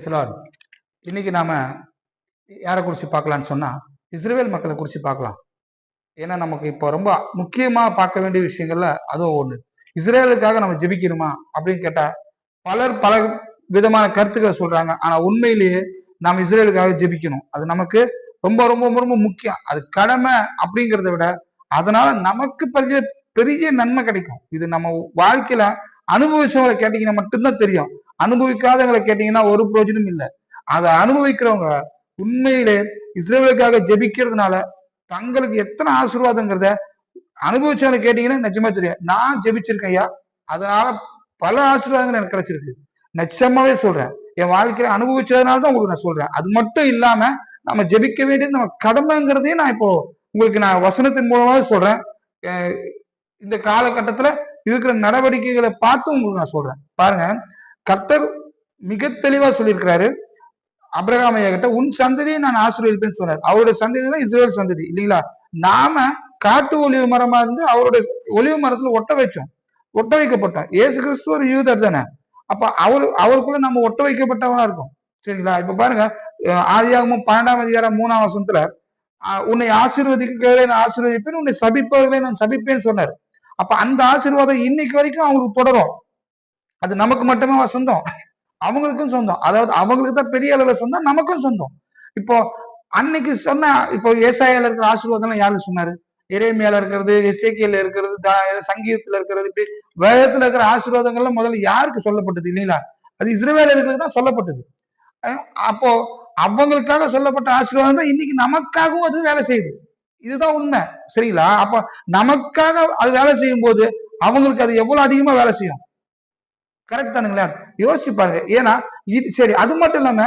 Praise the Lord. இன்னைக்கு நாம யாரை குறிச்சு பார்க்கலாம்னு சொன்னா இஸ்ரவேல் மக்களை குறிச்சு பார்க்கலாம். ஏன்னா நமக்கு இப்போ ரொம்ப முக்கியமா பார்க்க வேண்டிய விஷயங்கள்ல அதுவும் ஒண்ணு. இஸ்ரேலுக்காக நம்ம ஜெபிக்கணுமா அப்படின்னு கேட்டா பலர் பல விதமான கருத்துக்களை சொல்றாங்க. ஆனா உண்மையிலேயே நாம் இஸ்ரேலுக்காக ஜெபிக்கணும். அது நமக்கு ரொம்ப ரொம்ப ரொம்ப முக்கியம். அது கடமை அப்படிங்கிறத விட அதனால நமக்கு பெரிய பெரிய நன்மை கிடைக்கும். இது நம்ம வாழ்க்கையில அனுபவிச்சவங்களை கேட்டீங்கன்னா மட்டும்தான் தெரியும். அனுபவிக்காதவங்களை கேட்டீங்கன்னா ஒரு பிரயோஜனம் இல்லை. அதை அனுபவிக்கிறவங்க உண்மையிலே இஸ்ரேலுக்காக ஜெபிக்கிறதுனால தங்களுக்கு எத்தனை ஆசீர்வாதங்கிறத அனுபவிச்சவங்களை கேட்டீங்கன்னா நிஜமா தெரியும். நான் ஜெபிச்சிருக்கேன் ஐயா, அதனால பல ஆசீர்வாதங்கள் எனக்கு கிடைச்சிருக்கு. நிச்சயமாவே சொல்றேன். என் வாழ்க்கையில அனுபவிச்சதுனால தான் உங்களுக்கு நான் சொல்றேன். அது மட்டும் இல்லாம நம்ம ஜெபிக்க வேண்டியது நம்ம கடமைங்கிறதையும் நான் இப்போ உங்களுக்கு நான் வசனத்தின் மூலமாக சொல்றேன். இந்த காலகட்டத்துல இருக்கிற நடவடிக்கைகளை பார்த்து உங்களுக்கு நான் சொல்றேன். பாருங்க, கர்த்தர் மிக தெளிவா சொல்லியிருக்கிறாரு. அபிரகாமையா கிட்ட உன் சந்ததியை நான் ஆசீர்வதிப்பேன்னு சொன்னார். அவருடைய சந்ததி தான் இஸ்ரேல் சந்ததி இல்லைங்களா? நாம காட்டு ஒலிவு மரமா இருந்து அவருடைய ஒலிவு மரத்துல ஒட்ட வைக்கப்பட்டோம். இயேசு கிறிஸ்து ஒரு யூதர் தானே. அப்ப அவருக்குள்ள நம்ம ஒட்ட வைக்கப்பட்டவனா இருக்கும். சரிங்களா? இப்ப பாருங்க, ஆதியாகமம் 12ஆம் அதிகாரம் 3ஆம் வசனத்துல உன்னை ஆசீர்வதிக்கிறவர்களை நான் ஆசீர்வதிப்பேன், உன்னை சபிப்பவர்களை நான் சபிப்பேன்னு சொன்னார். அப்ப அந்த ஆசீர்வாதம் இன்னைக்கு வரைக்கும் அவங்களுக்கு தொடரும். அது நமக்கு மட்டுமே சொந்தம், அவங்களுக்கும் சொந்தம். அதாவது அவங்களுக்கு தான் பெரிய அளவுல சொந்தம், நமக்கும் சொந்தம். இப்போ அன்னைக்கு சொன்ன இப்போ ஏசாயால இருக்கிற ஆசீர்வாதம் யாருக்கு சொன்னாரு? எரேமியால இருக்கிறது, எசேக்கியேல்ல இருக்கிறது, சங்கீதத்துல இருக்கிறது, இப்படி வேதத்துல இருக்கிற ஆசீர்வாதங்கள்லாம் முதல்ல யாருக்கு சொல்லப்பட்டது இல்லைங்களா? அது இஸ்ரவேலர்களுக்கு தான் சொல்லப்பட்டது. அப்போ அவங்களுக்காக சொல்லப்பட்ட ஆசீர்வாதம் தான் இன்னைக்கு நமக்காகவும் அது வேலை செய்யுது. இதுதான் உண்மை. சரிங்களா? அப்ப நமக்காக அது வேலை செய்யும் போது அவங்களுக்கு அது எவ்வளவு அதிகமா வேலை செய்யும். கரெக்ட் தானுங்களா? யோசிச்சு பாருங்க. ஏன்னா சரி, அது மட்டும் இல்லாம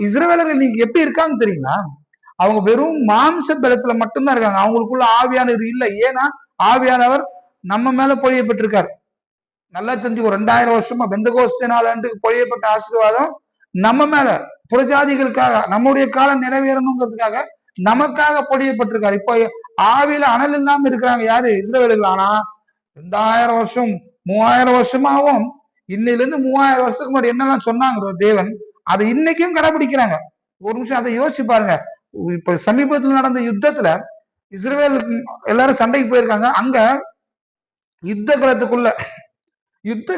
இஸ்ரவேலர்கள் நீங்க எப்படி இருக்காங்க தெரியுங்களா? அவங்க வெறும் மாம்ச பலத்துல மட்டும்தான் இருக்காங்க. அவங்களுக்குள்ள ஆவியானவர் இல்லை. ஏன்னா ஆவியானவர் நம்ம மேல பொழியப்பட்டிருக்காரு. நல்லா தெரிஞ்சு ஒரு 2000 வருஷமா பெந்தகோஸ்தே நாளாண்டுக்கு பொழியப்பட்ட ஆசீர்வாதம் நம்ம மேல புறஜாதிகளுக்காக நம்முடைய காலம் நிறைவேறணுங்கிறதுக்காக நமக்காக பொழியப்பட்டிருக்காரு. இப்போ ஆவியில அனல் இல்லாம இருக்கிறாங்க யாரு? இஸ்ரவேலர்கள். ஆனா 2000 வருஷம் 3000 வருஷமாவும் இன்னையில இருந்து 3000 வருஷத்துக்கு முன்னாடி என்னெல்லாம் சொன்னாங்க தேவன், அதை இன்னைக்கும் கடைபிடிக்கிறாங்க. ஒரு நிமிஷம் அதை யோசிச்சு பாருங்க. இப்ப சமீபத்தில் நடந்த யுத்தத்துல இஸ்ரவேல் எல்லாரும் சண்டைக்கு போயிருக்காங்க. அங்க யுத்த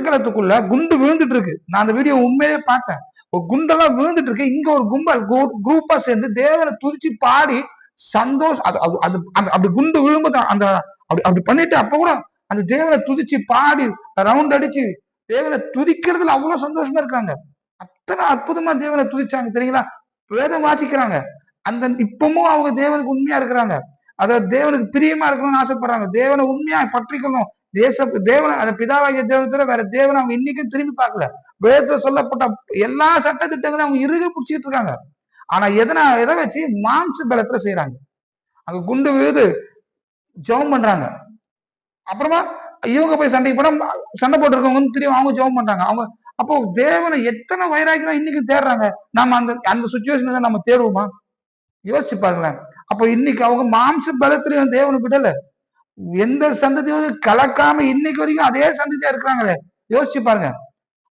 களத்துக்குள்ள குண்டு விழுந்துட்டு இருக்கு. நான் அந்த வீடியோ உண்மையிலே பார்த்தேன். ஒரு குண்டெல்லாம் விழுந்துட்டு இருக்கு. இங்க ஒரு குரூப்பா சேர்ந்து தேவனை துதிச்சு பாடி சந்தோஷம். அப்படி குண்டு விழும்போது அப்படி பண்ணிட்டு அப்ப கூட அந்த தேவனை துதிச்சு பாடி ரவுண்ட் அடிச்சு தேவனை துதிக்கிறதுல அவ்வளவு சந்தோஷமா இருக்காங்க. அத்தனை அற்புதமா தேவனை துதிச்சாங்க தெரியுங்களா? வேதம் வாசிக்கிறாங்க. இப்பவும் அவங்க தேவனுக்கு உண்மையா இருக்கிறாங்க. அதாவது தேவனுக்கு பிரியமா இருக்கணும்னு ஆசைப்படுறாங்க. தேவனை உண்மையா பற்றிக்கணும். தேவனை அந்த பிதாவாகிய தேவனை வேற தேவனை அவங்க இன்னைக்கும் திரும்பி பார்க்கல. வேதத்துல சொல்லப்பட்ட எல்லா சட்ட திட்டங்களையும் அவங்க இறுக பிடிச்சிட்டு இருக்காங்க. ஆனா எதை வச்சு மாம்ச பலத்துல செய்யறாங்க. அங்க குண்டு விழுது ஜெபம் பண்றாங்க. அப்புறமா இவங்க போய் சண்டை போட்டிருக்கவங்க தெரியும், அவங்க ஜெபம் பண்றாங்க. அவங்க அப்போ தேவனை எத்தனை வைராக்கியம் இன்னைக்கு தேடுறாங்க. நம்ம அந்த சுச்சுவேஷன் தான் நம்ம தேடுவோமா? யோசிச்சு பாருங்களேன். அப்போ இன்னைக்கு அவங்க மாம்ச பலத்திலையும் தேவனை விடல. எந்த சந்ததியும் கலக்காம இன்னைக்கு வரைக்கும் அதே சந்ததியா இருக்கிறாங்களே. யோசிச்சு பாருங்க.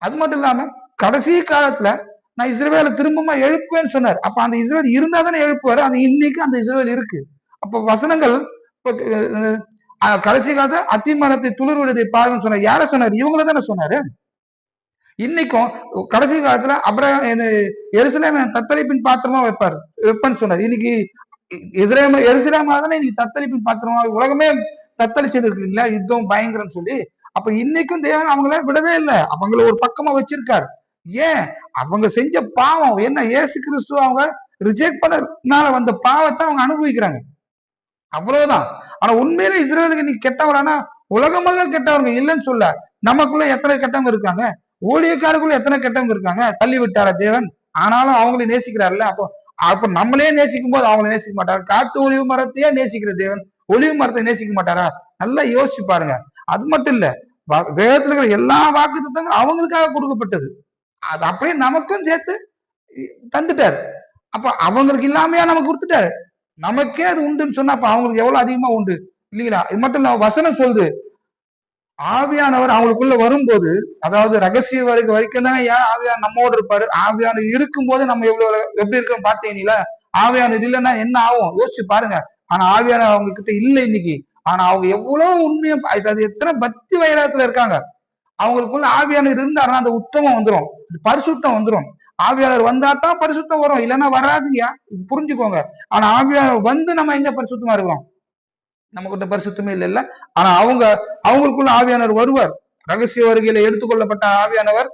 அது மட்டும் இல்லாம கடைசி காலத்துல நான் இஸ்ரவேலை திரும்பமா எழுப்புவேன்னு சொன்னார். அப்ப அந்த இஸ்ரவேல் இருந்தா தானே எழுப்புவாரு. அது இன்னைக்கு அந்த இஸ்ரவேல் இருக்கு. அப்ப வசனங்கள் கடைசி காலத்துல அத்திமரத்தை துளிர்விடுவதை பாருன்னு சொன்னார். யார சொன்னார்? இவங்கள தானே சொன்னாரு. இன்னைக்கும் கடைசி காலத்துல எருசலேம் தத்தளிப்பின் பாத்திரமா வைப்பேன்னு சொன்னார். இன்னைக்கு எருசலேமா தானே இன்னைக்கு தத்தளிப்பின் பாத்திரமா உலகமே தத்தளிச்சது இருக்கு இல்ல, யுத்தம் பயங்கரம் சொல்லி. அப்ப இன்னைக்கும் தேவன் அவங்கள விடவே இல்லை. அவங்கள ஒரு பக்கமா வச்சிருக்காரு. ஏன்? அவங்க செஞ்ச பாவம் என்ன? இயேசு கிறிஸ்துவ அவங்க ரிஜெக்ட் பண்ணனால வந்த பாவத்தை அவங்க அனுபவிக்கிறாங்க. அவ்வளவுதான். ஆனா உண்மையிலே இஸ்ரவேலுக்கு நீ கெட்டவரானா உலகமெல்லாம் கெட்டவங்க இல்லைன்னு சொல்ல. நமக்குள்ள எத்தனை கெட்டவங்க இருக்காங்க? ஊழியக்காரக்குள்ள எத்தனை கெட்டவங்க இருக்காங்க? தள்ளி விட்டார தேவன். ஆனாலும் அவங்களை நேசிக்கிறாருல்ல. அப்ப நம்மளே நேசிக்கும் போது அவங்களை நேசிக்க மாட்டாரு. காட்டு ஒலிவு மரத்தையே நேசிக்கிற தேவன் ஒலிவு மரத்தை நேசிக்க மாட்டாரா? நல்லா யோசிச்சு பாருங்க. அது மட்டும் இல்ல, வேதத்துல இருக்கிற எல்லா வாக்குத்தத்தங்களும் அவங்களுக்காக கொடுக்கப்பட்டது. அது அப்படியே நமக்கும் சேர்த்து தந்துட்டாரு. அப்ப அவங்களுக்கு இல்லாமையா நமக்கு கொடுத்துட்டாரு. நமக்கே அது உண்டுன்னு சொன்னா அப்ப அவங்களுக்கு எவ்வளவு அதிகமா உண்டு இல்லைங்களா? இது மட்டும் இல்ல, வசனம் சொல்லுது ஆவியானவர் அவங்களுக்குள்ள வரும்போது, அதாவது ரகசிய வருகை வரைக்கும் தான் ஏன் ஆவியானவர் நம்மோடு இருப்பாரு. ஆவியானவர் இருக்கும்போது நம்ம எப்படி இருக்கோம் பாத்தீங்களா? ஆவியானவர் இல்லைன்னா என்ன ஆகும் யோசிச்சு பாருங்க. ஆனா ஆவியானவர் அவங்க கிட்ட இல்லை இன்னைக்கு. ஆனா அவங்க எவ்வளவு உண்மையா அது எத்தனை பக்தி வைராகத்துல இருக்காங்க. அவங்களுக்குள்ள ஆவியானவர் இருந்தாருன்னா அந்த உத்தமம் வந்துடும், பரிசுத்தம் வந்துடும். ஆவியாளர் வந்தா தான் பரிசுத்தம் வரும், இல்லைன்னா வராதுயா, புரிஞ்சுக்கோங்க. ஆனா ஆவியாளர் வந்து நம்ம எங்க பரிசுத்தமா இருக்கிறோம்? நம்ம கிட்ட பரிசுத்தமே இல்ல. ஆனா அவங்களுக்குள்ள ஆவியானவர் வருவார். ரகசிய வருகையில எடுத்துக்கொள்ளப்பட்ட ஆவியானவர்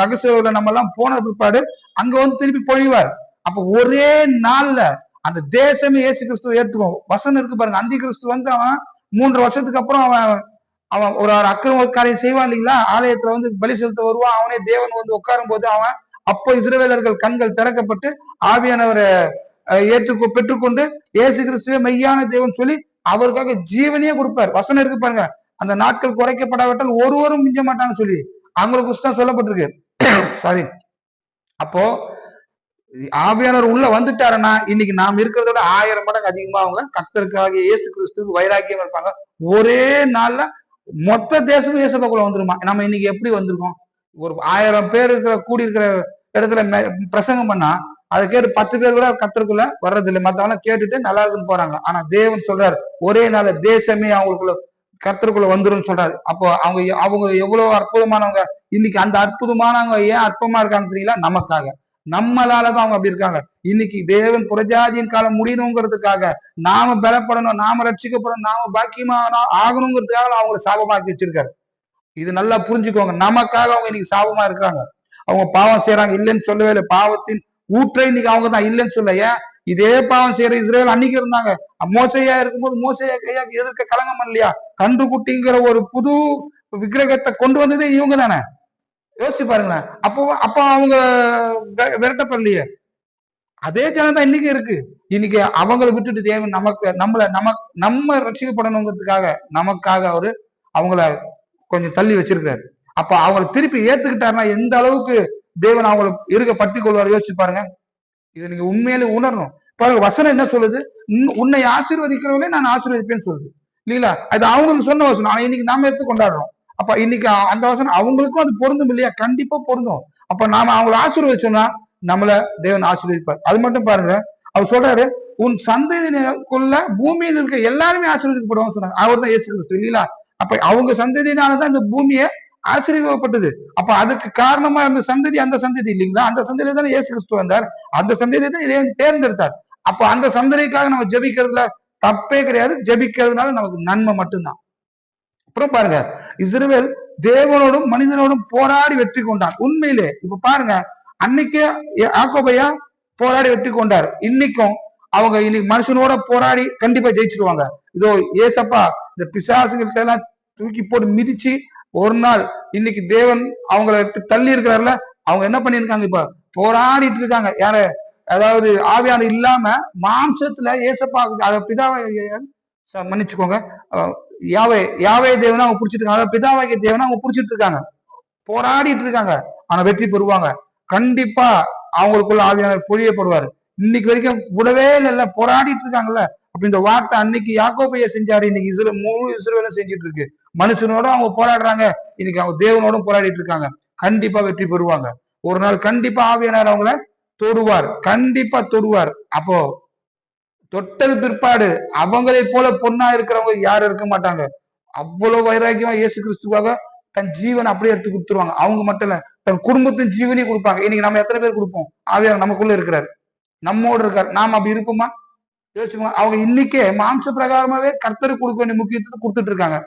ரகசிய நம்ம எல்லாம் போன பிற்பாடு அங்க வந்து திருப்பி பொழிவார். அப்ப ஒரே நாள்ல அந்த தேசமே இயேசு கிறிஸ்துவ ஏற்றுக்கும். வசனம் இருக்கு பாருங்க, அந்தி கிறிஸ்து வந்து அவன் 3 வருஷத்துக்கு அப்புறம் அவன் அவன் ஒரு அக்கிரம காரியம் செய்வான் இல்லைங்களா? ஆலயத்துல வந்து பலி செலுத்த வருவான். அவனே தேவன் வந்து உட்காரும் போது அவன் அப்போ இஸ்ரவேலர்கள் கண்கள் திறக்கப்பட்டு ஆவியானவரை பெற்றுக்கொண்டு இயேசு கிறிஸ்துவே மெய்யான தேவன் சொல்லி அவருக்காக ஜீவனையே கொடுப்பார். வசனம் இருக்கு பாருங்க, அந்த நாட்கள் குறைக்கப்படாவிட்டால் ஒருவரும் மிஞ்ச மாட்டாங்க சொல்லி அவங்களுக்கு தான் சொல்லப்பட்டிருக்கு. சாரி. அப்போ ஆவியானவர் உள்ள வந்துட்டாருன்னா இன்னைக்கு நாம் இருக்கிறதோட 1000 மடங்கு அதிகமா அவங்க கர்த்தருக்காக இயேசு கிறிஸ்துக்கு வைராக்கியம் இருப்பாங்க. ஒரே நாள்ல மொத்த தேசமும் இயேசுக்குள்ள வந்துருமா? நம்ம இன்னைக்கு எப்படி வந்திருக்கோம்? ஒரு 1000 பேர் கூடி இருக்கிற இடத்துல பிரசங்கம் பண்ணா அதை கேட்டு 10 பேர் கூட கர்த்தருக்குள்ள வர்றது இல்லை. மத்தவங்க கேட்டுட்டு நல்லா இருக்குன்னு போறாங்க. ஆனா தேவன் சொல்றாரு ஒரே நாள் தேசமே அவங்களுக்குள்ள கர்த்தருக்குள்ள வந்துரும் சொல்றாரு. அப்போ அவங்க எவ்வளவு அற்புதமானவங்க. இன்னைக்கு அந்த அற்புதமானவங்க ஏன் அற்புதமா இருக்காங்க தெரியுங்களா? நமக்காக, நம்மளாலதான் அவங்க அப்படி இருக்காங்க. இன்னைக்கு தேவன் புரஜாதியின் காலம் முடியணுங்கிறதுக்காக, நாம பலப்படணும், நாம ரட்சிக்கப்படணும், நாம பாக்கியமா ஆகணுங்கிறதுக்காக அவங்களை சாபமாக்கி வச்சிருக்காரு. இது நல்லா புரிஞ்சுக்கோங்க. நமக்காக அவங்க இன்னைக்கு சாபமா இருக்கிறாங்க. அவங்க பாவம் செய்யறாங்க, இல்லைன்னு சொல்லவே இல்லை. பாவத்தின் ஊற்றை இன்னைக்கு அவங்க தான், இல்லைன்னு சொல்ல. ஏன் இதே பாவம் செய்யற இஸ்ரேல் அன்னைக்கு இருந்தாங்க. மோசையா இருக்கும்போது மோசையா கையாக்கு எதிர்க்க கலங்கம் இல்லையா? கன்றுக்குட்டிங்கிற ஒரு புது விக்கிரகத்தை கொண்டு வந்ததே இவங்க தானே. யோசிச்சு பாருங்களேன். அப்போ அவங்க விரட்டப்படலையே. அதே ஜனம் தான் இன்னைக்கு இருக்கு. இன்னைக்கு அவங்களை விட்டுட்டு தேவன் நம்ம ரட்சிக்கப்படணுங்கிறதுக்காக நமக்காக அவரு அவங்கள கொஞ்சம் தள்ளி வச்சிருக்காரு. அப்ப அவங்களை திருப்பி ஏத்துக்கிட்டாருன்னா எந்த அளவுக்கு தேவன் அவங்களை இருக்க பற்றி கொள்வார் யோசிச்சு பாருங்க. இதை நீங்க உண்மையிலே உணரணும். பாருங்க வசனம் என்ன சொல்லுது? உன்னை ஆசீர்வதிக்கிறவங்களே நான் ஆசீர்வதிப்பேன்னு சொல்லுது இல்லைங்களா? அது அவங்களுக்கு சொன்ன வசனம். ஆனா இன்னைக்கு நாம எடுத்து கொண்டாடுறோம். அப்ப இன்னைக்கு அந்த வசனம் அவங்களுக்கும் அது பொருந்தும் இல்லையா? கண்டிப்பா பொருந்தும். அப்ப நாம அவங்களை ஆசீர்வதிச்சோம்னா நம்மள தேவன் ஆசீர்வதிப்பார். அது மட்டும் பாருங்க, அவர் சொல்றாரு உன் சந்ததியினருக்குள்ள பூமியில் இருக்க எல்லாருமே ஆசீர்வதிக்கப்படுவாங்க சொன்னாங்க. அவர் தான் இயேசு கிறிஸ்து இல்லைங்களா? அப்ப அவங்க சந்ததியினாலதான் இந்த பூமியை ஆசீர்வதிக்கப்பட்டது. அப்ப அதுக்கு காரணமா இருந்த சந்ததி அந்த சந்ததி இல்லைங்களா? அந்த சந்ததியில தானே இயேசு கிறிஸ்து வந்தார். அந்த சந்ததியை தான் இதை தேர்ந்தெடுத்தார். அப்ப அந்த சந்ததிக்காக நம்ம ஜெபிக்கிறதுல தப்பே கிடையாது. ஜெபிக்கிறதுனால நமக்கு நன்மை மட்டும்தான். அப்புறம் பாருங்க, இஸ்ரவேல் தேவனோடும் மனிதனோடும் போராடி வெற்றி கொண்டான். உண்மையிலே இப்ப பாருங்க, அன்னைக்கு யாக்கோபையா போராடி வெற்றி கொண்டார். இன்னைக்கும் அவங்க இன்னைக்கு மனுஷனோட போராடி கண்டிப்பா ஜெயிச்சிருவாங்க. இதோ ஏசப்பா இந்த பிசாசுகள் எல்லாம் தூக்கி போட்டு மிதிச்சு ஒரு நாள் இன்னைக்கு தேவன் அவங்களை தள்ளி இருக்கிறாருல, அவங்க என்ன பண்ணிருக்காங்க? இப்ப போராடிட்டு இருக்காங்க. யாரு? அதாவது ஆவியான இல்லாம மாம்சத்துல ஏசப்பா பிதாவை மன்னிச்சுக்கோங்க, யாவே தேவனா அவங்க பிடிச்சிட்டு இருக்காங்க. பிதாவாகிய தேவனா அவங்க பிடிச்சிட்டு இருக்காங்க, போராடிட்டு இருக்காங்க. ஆனா வெற்றி பெறுவாங்க கண்டிப்பா. அவங்களுக்குள்ள ஆவியானவர் பொழியப்படுவாரு. இன்னைக்கு வரைக்கும் விடவே இல்ல, போராடிட்டு இருக்காங்கல்ல. அப்ப இந்த வார்த்தை அன்னைக்கு யாக்கோபைய செஞ்சாரு, இன்னைக்கு முழு இஸ்ரவேலும் செஞ்சுட்டு இருக்கு. மனுஷனோட அவங்க போராடுறாங்க, இன்னைக்கு அவங்க தேவனோடும் போராடிட்டு இருக்காங்க. கண்டிப்பா வெற்றி பெறுவாங்க. ஒரு நாள் கண்டிப்பா ஆவியானவர் அவங்கள தொடுவார், கண்டிப்பா தொடுவார். அப்போ தொட்டது பிற்பாடு அவங்களை போல பொண்ணா இருக்கிறவங்க யாரும் இருக்க மாட்டாங்க. அவ்வளவு வைராக்கியமா இயேசு கிறிஸ்துவாக தன் ஜீவனை அப்படியே எடுத்து கொடுத்துருவாங்க. அவங்க மட்டும் இல்ல, தன் குடும்பத்தின் ஜீவனையும் கொடுப்பாங்க. இன்னைக்கு நம்ம எத்தனை பேர் கொடுப்போம்? ஆவியானவர் நமக்குள்ள இருக்கிறார், நம்மோடு இருக்கார். நாம் அப்படி இருப்போமா? யோசிச்சுக்கோங்க. அவங்க இன்னைக்கே மாம்ச பிரகாரமாவே கர்த்தருக்கு கொடுக்க வேண்டிய முக்கியத்துவத்தை கொடுத்துட்டு இருக்காங்க.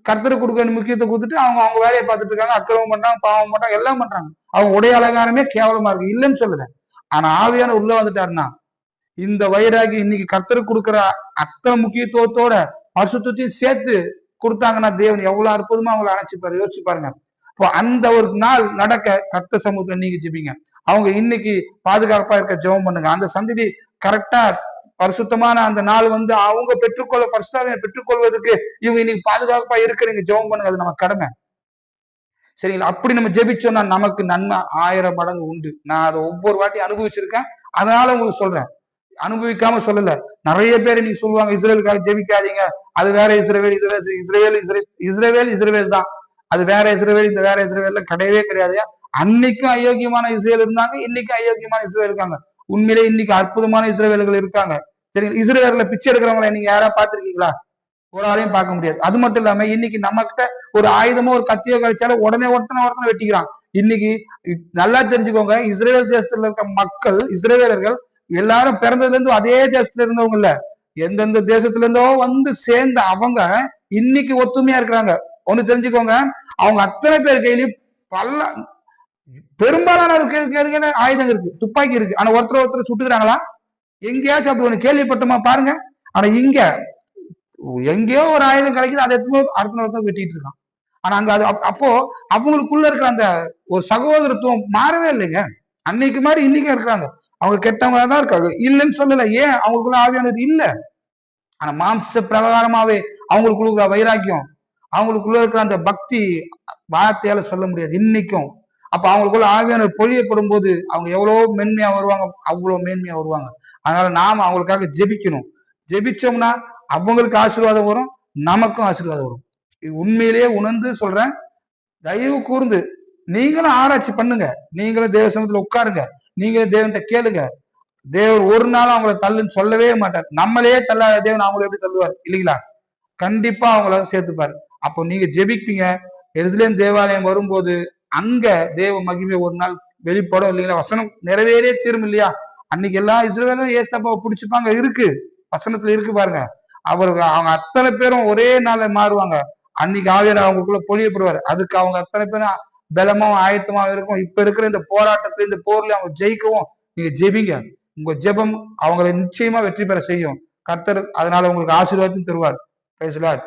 கர்த்தருக்கு கொடுக்க வேண்டிய முக்கியத்துவம் கொடுத்துட்டு அவங்க அவங்க வேலையை பார்த்துட்டு இருக்காங்க. அக்கிரமம் பண்றாங்க, பாவம் பண்றாங்க, எல்லாம் பண்றாங்க. அவங்க உடைய அலங்காரமே கேவலமா இருக்கு, இல்லைன்னு சொல்லுறேன். ஆனா ஆவியான உள்ள வந்துட்டாருன்னா இந்த வைராகி இன்னைக்கு கர்த்தருக்கு கொடுக்குற அத்தனை முக்கியத்துவத்தோட பரிசுத்தையும் சேர்த்து கொடுத்தாங்கன்னா தேவன் எவ்வளவு அற்புதமா அவங்களை அணைச்சிப்பாரு. யோசிச்சு பாருங்க. இப்போ அந்த ஒரு நாள் நடக்க கர்த்தர் சமூகத்துல நீங்க ஜெபிங்க. அவங்க இன்னைக்கு பாதுகாப்பா இருக்க ஜெபம் பண்ணுங்க. அந்த சந்ததி கரெக்டா பரிசுத்தமான அந்த நாள் வந்து அவங்க பெற்றுக்கொள்வதற்கு இவங்க இன்னைக்கு பாதுகாப்பா இருக்கிறீங்க, ஜெபம் பண்ணுங்க. அது நம்ம கடமை, சரிங்களா? அப்படி நம்ம ஜெபிச்சோம்னா நமக்கு நன்மை 1000 மடங்கு உண்டு. நான் அதை ஒவ்வொரு வாட்டி அனுபவிச்சிருக்கேன், அதனால உங்களுக்கு சொல்றேன். அனுபவிக்காம சொல்லல. நிறைய பேர் இன்னைக்கு சொல்லுவாங்க இஸ்ரேலுக்காக ஜெபிக்காதீங்க, அது வேற இஸ்ரேல், இது இஸ்ரேல் தான், அது வேற இஸ்ரேல், இந்த வேற இஸ்ரேல் கிடையவே கிடையாது. அன்னைக்கும் அயோக்கியமான இஸ்ரேல் இருந்தாங்க, இன்னைக்கும் அயோக்கியமான இஸ்ரேல் இருக்காங்க. உண்மையிலே இன்னைக்கு அற்புதமான இஸ்ரேலர்கள் இருக்காங்க. சரி, இஸ்ரேல்ல பிச்சை எடுக்கிறவங்களை நீங்க யாரா பாத்திருக்கீங்களா? ஒரு ஆளையும் பார்க்க முடியாது. அது மட்டும் இல்லாம இன்னைக்கு நம்ம கிட்ட ஒரு ஆயுதமோ ஒரு கத்தியோ கழிச்சாலும் உடனே ஒருத்தனை வெட்டிக்கிறான். இன்னைக்கு நல்லா தெரிஞ்சுக்கோங்க, இஸ்ரேல் தேசத்துல இருக்க மக்கள், இஸ்ரேலர்கள் எல்லாரும் பிறந்ததுல இருந்து அதே தேசத்துல இருந்தவங்க இல்ல, எந்தெந்த தேசத்துல இருந்தோ வந்து சேர்ந்த அவங்க இன்னைக்கு ஒத்துமையா இருக்கிறாங்க. ஒண்ணு தெரிஞ்சுக்கோங்க, அவங்க அத்தனை பேர் கையிலயும் பல பெரும்பாலான ஆயுதம் இருக்கு, துப்பாக்கி இருக்கு. ஆனா ஒருத்தர் சுட்டுக்கிறாங்களா? எங்கேயாச்சும் அப்படி ஒண்ணு கேள்விப்பட்டோமா பாருங்க. ஆனா இங்க எங்கேயோ ஒரு ஆயுதம் கிடைக்குது, அதை அடுத்த வெட்டிட்டு இருக்கான். ஆனா அங்க அது அப்போ அவங்களுக்குள்ள இருக்கிற அந்த ஒரு சகோதரத்துவம் மாறவே இல்லைங்க. அன்னைக்கு மாதிரி இன்னைக்கும் இருக்கிறாங்க. அவங்க கெட்டவங்க தான் இருக்காங்க, இல்லைன்னு சொல்லல. ஏன்? அவங்களுக்குள்ள ஆவியானது இல்ல. ஆனா மாம்ச பிரகாரமாவே அவங்களுக்குள்ள இருக்கிற வைராக்கியம், அவங்களுக்குள்ள இருக்கிற அந்த பக்தி வார்த்தையால சொல்ல முடியாது இன்னைக்கும். அப்ப அவங்களுக்குள்ள ஆவியானவர் பொழியப்படும் போது அவங்க எவ்வளவு மென்மையா வருவாங்க, அவ்வளவு மேன்மையா வருவாங்க. அதனால நாம அவங்களுக்காக ஜெபிக்கணும். ஜெபிச்சோம்னா அவங்களுக்கு ஆசீர்வாதம் வரும், நமக்கும் ஆசீர்வாதம் வரும். இது உண்மையிலேயே உணர்ந்து சொல்றேன். தயவு கூர்ந்து நீங்களும் ஆராய்ச்சி பண்ணுங்க, நீங்களும் தேவ சமூகத்துல உட்காருங்க, நீங்களும் தேவன்கிட்ட கேளுங்க. தேவர் ஒரு நாளும் அவங்கள தள்ளுன்னு சொல்லவே மாட்டார். நம்மளே தள்ளாத தேவன் அவங்களை எப்படி தள்ளுவார் இல்லைங்களா? கண்டிப்பா அவங்கள சேர்த்துப்பாரு. அப்போ நீங்க ஜெபிப்பீங்க. எருசலேம் தேவாலயம் வரும்போது அங்க தேவ மகிமை ஒரு நாள் வெளிப்படும் இல்லைங்களா? வசனம் நிறைவேறே தீரும் இல்லையா? அன்னைக்கு எல்லா இஸ்ரவேலும் ஏசப்பாவை பிடிச்சுப்பாங்க, இருக்கு வசனத்துல இருக்கு பாருங்க. அவங்க அத்தனை பேரும் ஒரே நாள்ல மாறுவாங்க. அன்னைக்கு ஆவியானவர் அவங்களுக்குள்ள பொழியப்படுவார். அதுக்கு அவங்க அத்தனை பேரும் பலமாவும் ஆயத்தமாக இருக்கும். இப்ப இருக்கிற இந்த போராட்டத்துல, இந்த போர்ல அவங்க ஜெயிக்கவும் நீங்க ஜெபிங்க. உங்க ஜெபம் அவங்களை நிச்சயமா வெற்றி பெற செய்யும். கர்த்தர் அதனால உங்களுக்கு ஆசீர்வாதம் தருவார். Praise the Lord.